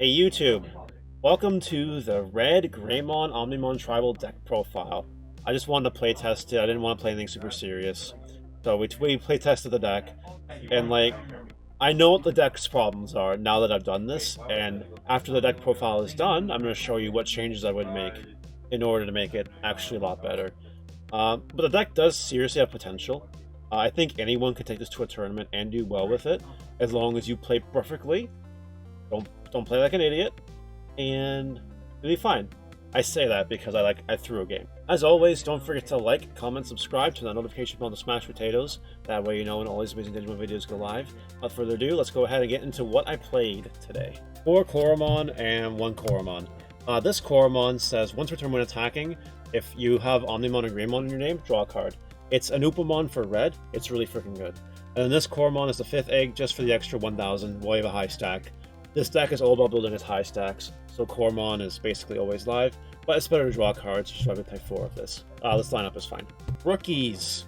Hey YouTube, welcome to the Red Greymon Omnimon Tribal deck profile. I just wanted to play test it, I didn't want to play anything super serious. So we play tested the deck, and I know what the deck's problems are now that I've done this, and after the deck profile is done, I'm going to show you what changes I would make in order to make it actually a lot better. But the deck does seriously have potential. I think anyone can take this to a tournament and do well with it, as long as you play perfectly. Don't play like an idiot, and you'll be fine. I say that because I threw a game. As always, don't forget to like, comment, subscribe, turn that notification bell to smash potatoes. That way you know when all these amazing Digimon videos go live. Without further ado, let's go ahead and get into what I played today. 4 Koromon and 1 Koromon. This Koromon says, once per turn when attacking, if you have Omnimon or Greymon in your name, draw a card. It's an Upamon for red. It's really freaking good. And then this Koromon is the 5th egg just for the extra 1000 while you have a high stack. This deck is all about building its high stacks, so Koromon is basically always live, but it's better to draw cards, so I would play 4 of this. This lineup is fine. Rookies!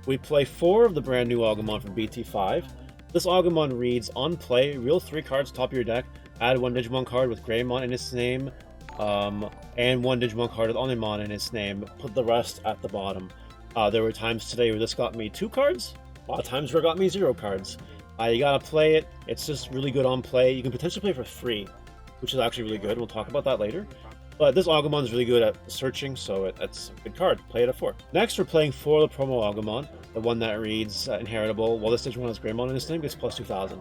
We play 4 of the brand new Agumon from BT5. This Agumon reads, on play, reel 3 cards top of your deck, add 1 Digimon card with Greymon in its name, and 1 Digimon card with Omnimon in its name, put the rest at the bottom. There were times today where this got me 2 cards, a lot of times where it got me 0 cards. You gotta play it. It's just really good on play. You can potentially play for free, which is actually really good. We'll talk about that later. But this Agumon is really good at searching, so that's a good card. Play it at 4. Next, we're playing for the promo Agumon, the one that reads Inheritable. While this Digimon has Greymon in its name, gets plus 2000.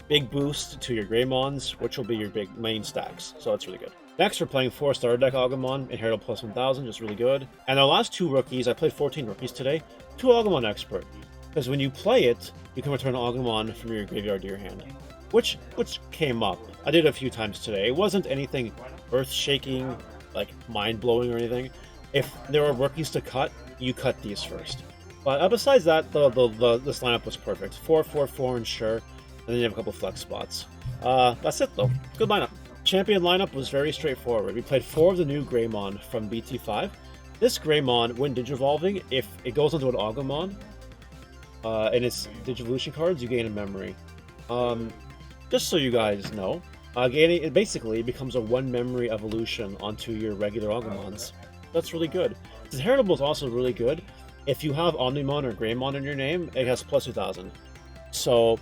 Big boost to your Greymons, which will be your big main stacks, so that's really good. Next, we're playing 4 starter deck Agumon, Inheritable plus 1000, just really good. And our last 2 rookies, I played 14 rookies today, 2 Agumon Expert. Because when you play it, you can return Agumon from your graveyard to your hand. Which came up. I did it a few times today. It wasn't anything earth-shaking, like mind-blowing or anything. If there are rookies to cut, you cut these first. But besides that, this lineup was perfect. 4-4-4 and sure, and then you have a couple flex spots. That's it though. Good lineup. Champion lineup was very straightforward. We played 4 of the new Greymon from BT5. This Greymon, when Digivolving, if it goes into an Agumon, and its Digivolution cards, you gain a memory. Just so you guys know, gaining it basically becomes a 1 memory evolution onto your regular Agumons. That's really good. This Inheritable is also really good. If you have Omnimon or Greymon in your name, it has plus 2000. So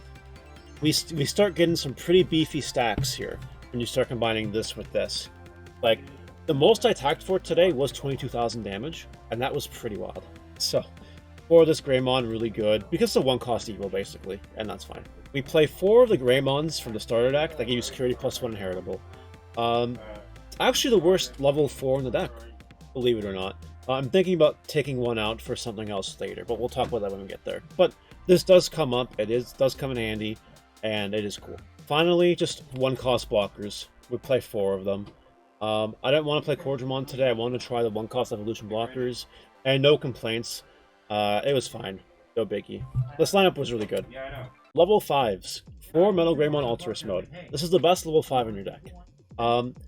we start getting some pretty beefy stacks here when you start combining this with this. Like, the most I attacked for today was 22,000 damage, and that was pretty wild. So for this Greymon, really good, because it's a 1-cost evil, basically, and that's fine. We play 4 of the Greymons from the starter deck that give you security plus 1 Inheritable. Actually the worst level 4 in the deck, believe it or not. I'm thinking about taking one out for something else later, but we'll talk about that when we get there. But this does come up, does come in handy, and it is cool. Finally, just 1-cost blockers. We play 4 of them. I didn't want to play Cordramon today, I wanted to try the 1-cost evolution blockers, and no complaints. It was fine. No biggie. This lineup was really good. Level 5s. 4 Metal Greymon Alterous Mode. This is the best level 5 in your deck.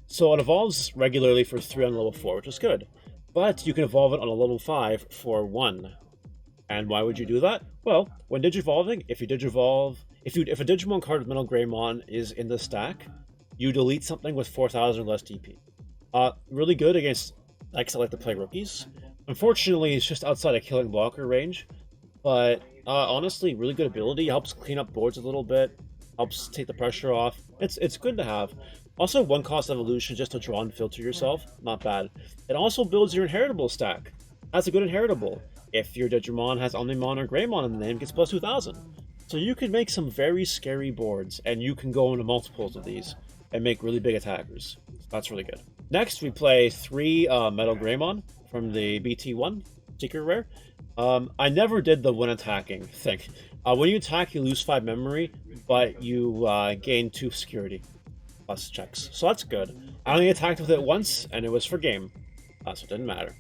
So it evolves regularly for 3 on level 4, which is good. But you can evolve it on a level 5 for 1. And why would you do that? Well, when Digivolving, if a Digimon card with Metal Greymon is in the stack, you delete something with 4000 or less DP. Really good against decks that like to play rookies. Unfortunately, it's just outside of killing blocker range, but honestly, really good ability. Helps clean up boards a little bit, helps take the pressure off. It's good to have. Also, 1-cost evolution just to draw and filter yourself, not bad. It also builds your Inheritable stack. That's a good Inheritable. If your Digimon has Omnimon or Greymon in the name, it gets plus 2000. So you can make some very scary boards, and you can go into multiples of these and make really big attackers. That's really good. Next, we play 3 Metal Greymon from the BT1 Secret Rare. I never did the when attacking thing. When you attack, you lose 5 memory, but you gain 2 security plus checks. So that's good. I only attacked with it once, and it was for game, so it didn't matter.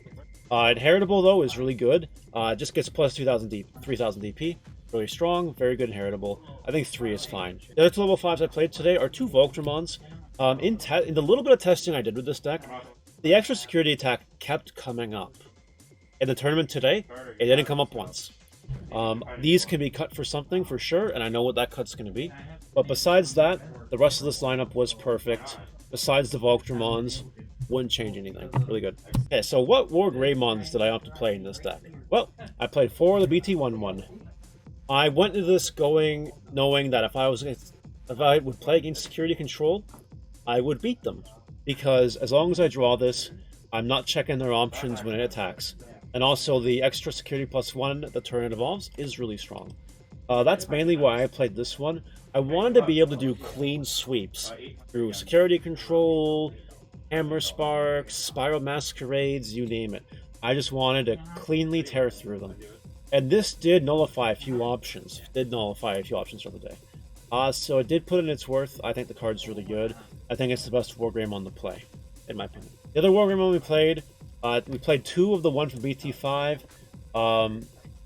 Inheritable, though, is really good. It just gets plus 3000 DP. Really strong, very good Inheritable. I think 3 is fine. The other 2 level 5s I played today are 2 Voltramons. In the little bit of testing I did with this deck, the extra security attack kept coming up. In the tournament today, it didn't come up once. These can be cut for something for sure, and I know what that cut's going to be. But besides that, the rest of this lineup was perfect. Besides the Voltramons, wouldn't change anything. Really good. Okay, so what Red Greymons did I opt to play in this deck? Well, I played 4 of the BT1. I went into this knowing that if I would play against Security Control, I would beat them. Because as long as I draw this, I'm not checking their options when it attacks. And also the extra Security +1 the turn it evolves is really strong. That's mainly why I played this one. I wanted to be able to do clean sweeps through Security Control, Hammer Sparks, Spiral Masquerades, you name it. I just wanted to cleanly tear through them. And this did nullify a few options. Through the day. So it did put in its worth. I think the card's really good. I think it's the best Red Greymon to play, in my opinion. The other Red Greymon we played 2 of the one from BT5.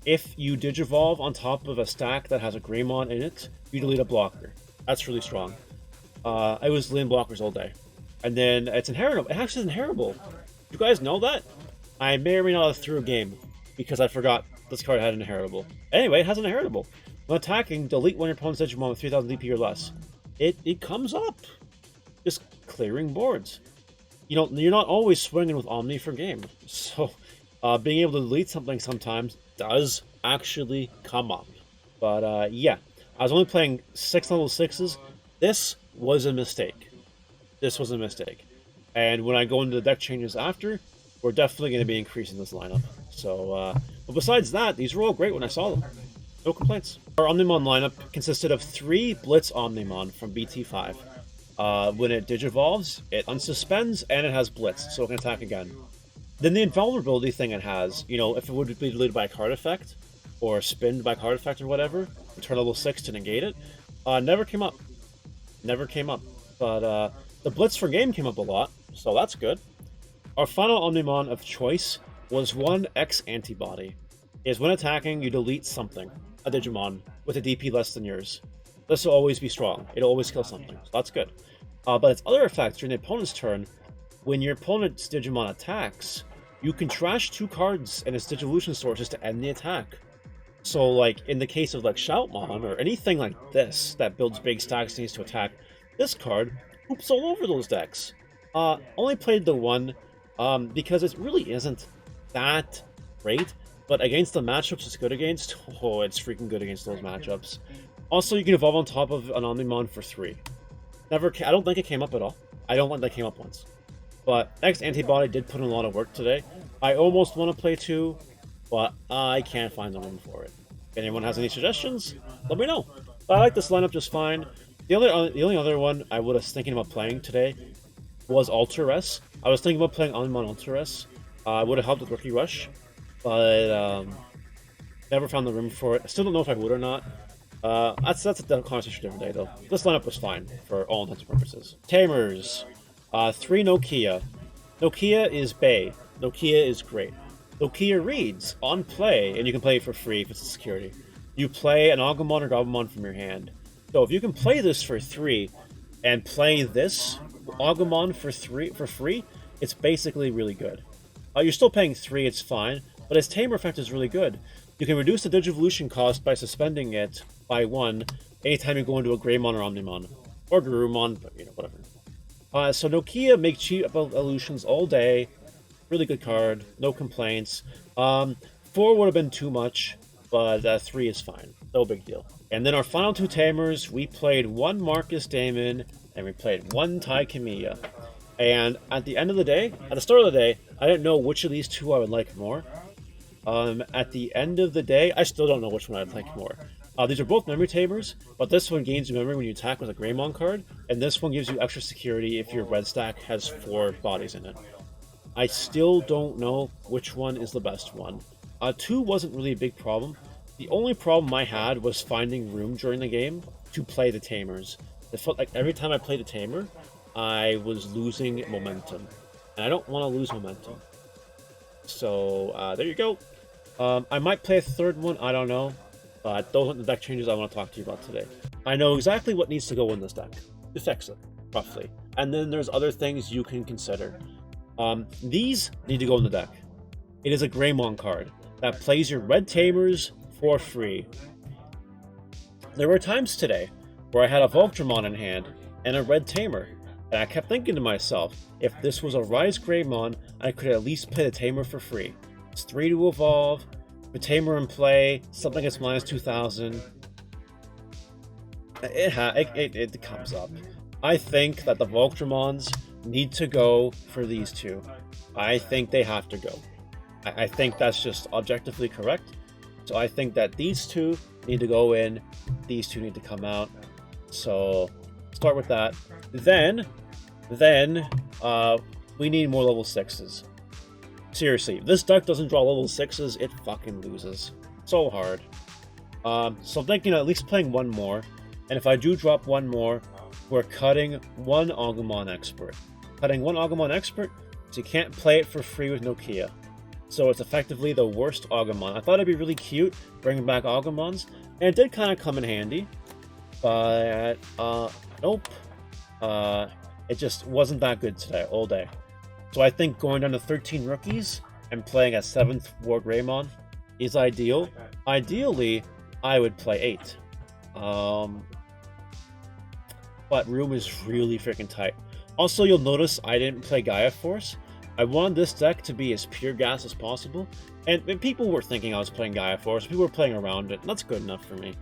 If you Digivolve on top of a stack that has a Greymon in it, you delete a blocker. That's really strong. I was deleting blockers all day. And then it's inheritable. It actually is inheritable. You guys know that? I may or may not have threw a game because I forgot this card had an inheritable. Anyway, it has an inheritable. When attacking, delete one of your opponent's Digimon with 3000 DP or less. It comes up. Just clearing boards. You know, you're not always swinging with Omni for game. So, being able to delete something sometimes does actually come up. But, yeah. I was only playing 6 level 6s. This was a mistake. And when I go into the deck changes after, we're definitely going to be increasing this lineup. So, but besides that, these were all great when I saw them. No complaints. Our Omnimon lineup consisted of 3 Blitz Omnimon from BT5. When it Digivolves, it unsuspends and it has Blitz, so it can attack again. Then the invulnerability thing it has, you know, if it would be deleted by a card effect, or spinned by card effect or whatever, turn level 6 to negate it, never came up. But the Blitz for game came up a lot, so that's good. Our final Omnimon of choice was 1 X Antibody. Is when attacking, you delete something, a Digimon, with a DP less than yours. This will always be strong. It'll always kill something, so that's good. But its other effects during the opponent's turn, when your opponent's Digimon attacks, you can trash 2 cards and its Digivolution sources to end the attack. So, like, in the case of, like, Shoutmon, or anything like this that builds big stacks and needs to attack, this card hoops all over those decks. Only played the 1, because it really isn't that great, but against the matchups it's good against, oh, it's freaking good against those matchups. Also, you can evolve on top of an Omnimon for 3. I don't think it came up at all. I don't think that came up once. But X Antibody did put in a lot of work today. I almost want to play 2, but I can't find the room for it. If anyone has any suggestions, let me know. But I like this lineup just fine. The only other one I was thinking about playing today was Alteress. I was thinking about playing Omnimon Alteress. I would have helped with Rookie Rush, but never found the room for it. I still don't know if I would or not. That's a conversation different day, though. This lineup was fine for all intents and purposes. Tamers. 3 Nokia. Nokia is Bay. Nokia is great. Nokia reads on play, and you can play it for free if it's a security. You play an Agumon or Gabumon from your hand. So if you can play this for 3 and play this Agumon for free, it's basically really good. You're still paying 3, it's fine, but its Tamer effect is really good. You can reduce the Digivolution cost by suspending it by 1 anytime you go into a Greymon or Omnimon. Or Garurumon, but, you know, whatever. So Nokia make cheap evolutions all day. Really good card, no complaints. 4 would have been too much, but 3 is fine. No big deal. And then our final 2 Tamers, we played 1 Marcus Damon, and we played 1 Tai Kamiya. And at the end of the day, at the start of the day, I didn't know which of these 2 I would like more. At the end of the day, I still don't know which one I'd like more. These are both memory Tamers, but this one gains memory when you attack with a Greymon card, and this one gives you extra security if your red stack has 4 bodies in it. I still don't know which one is the best one. 2 wasn't really a big problem. The only problem I had was finding room during the game to play the Tamers. It felt like every time I played a Tamer, I was losing momentum. And I don't want to lose momentum. So, there you go. I might play a 3rd one, I don't know. But those are the deck changes I want to talk to you about today. I know exactly what needs to go in this deck to fix it, roughly. And then there's other things you can consider. These need to go in the deck. It is a Greymon card that plays your red Tamers for free. There were times today where I had a Voltramon in hand and a red Tamer. And I kept thinking to myself, if this was a Rise Greymon, I could at least play the Tamer for free. It's 3 to evolve, the Tamer in play, something gets minus 2000. It comes up. I think that the Voltramons need to go for these two. I think they have to go. I think that's just objectively correct. So I think that these two need to go in, these two need to come out. So start with that. Then we need more level 6s. Seriously, if this deck doesn't draw level 6s, it fucking loses. So hard. So I'm thinking at least playing one more. And if I do drop one more, we're cutting one Agumon Expert. Cutting one Agumon Expert, so you can't play it for free with Nokia. So it's effectively the worst Agumon. I thought it'd be really cute bringing back Agumons, and it did kind of come in handy. But, nope. It just wasn't that good today, all day. So I think going down to 13 rookies and playing a 7th War Greymon is ideal. Ideally, I would play 8. But room is really freaking tight. Also, you'll notice I didn't play Gaia Force. I wanted this deck to be as pure gas as possible, and people were thinking I was playing Gaia Force. People were playing around it, and that's good enough for me.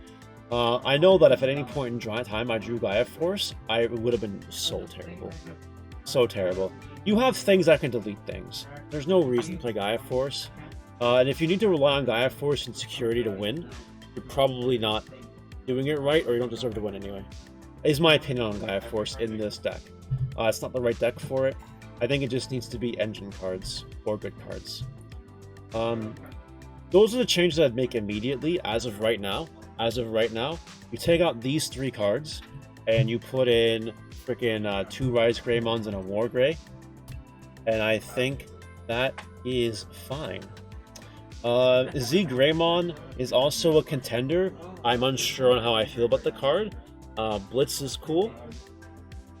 I know that if at any point in dry time I drew Gaia Force, it would have been so terrible. So terrible. You have things that can delete things. There's no reason to play Gaia Force. And if you need to rely on Gaia Force and security to win, you're probably not doing it right, or you don't deserve to win anyway. Is my opinion on Gaia Force in this deck. It's not the right deck for it. I think it just needs to be engine cards, or good cards. Those are the changes I'd make immediately, as of right now. As of right now, you take out these 3 cards, and you put in freaking 2 Rise Greymons and a War Grey. And I think that is fine. Z Greymon is also a contender. I'm unsure on how I feel about the card. Blitz is cool.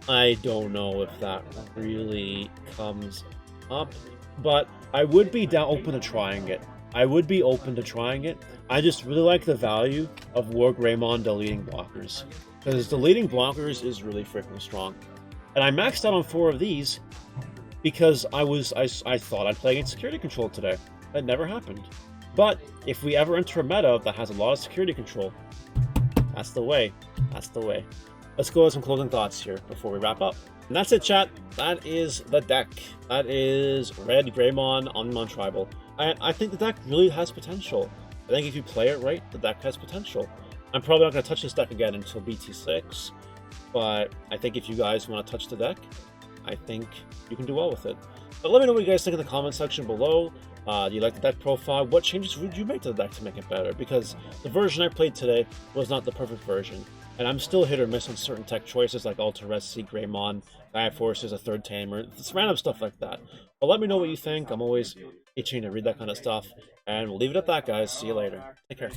I don't know if that really comes up, but I would be open to trying it. I would be open to trying it. I just really like the value of War Greymon deleting blockers, because deleting blockers is really freaking strong. And I maxed out on 4 of these because I thought I'd play against security control today. That never happened. But if we ever enter a meta that has a lot of security control, that's the way. That's the way. Let's go with some closing thoughts here before we wrap up. And that's it, chat. That is the deck. That is Red Greymon Omnimon Tribal. I think the deck really has potential. I think if you play it right, the deck has potential. I'm probably not going to touch this deck again until BT6, but I think if you guys want to touch the deck, I think you can do well with it. But let me know what you guys think in the comment section below. Do you like the deck profile? What changes would you make to the deck to make it better? Because the version I played today was not the perfect version. And I'm still hit or miss on certain tech choices like Ultra Z Greymon, Gaia Force is a 3rd Tamer, it's random stuff like that. But let me know what you think. I'm always itching to read that kind of stuff. And we'll leave it at that, guys. See you later. Take care.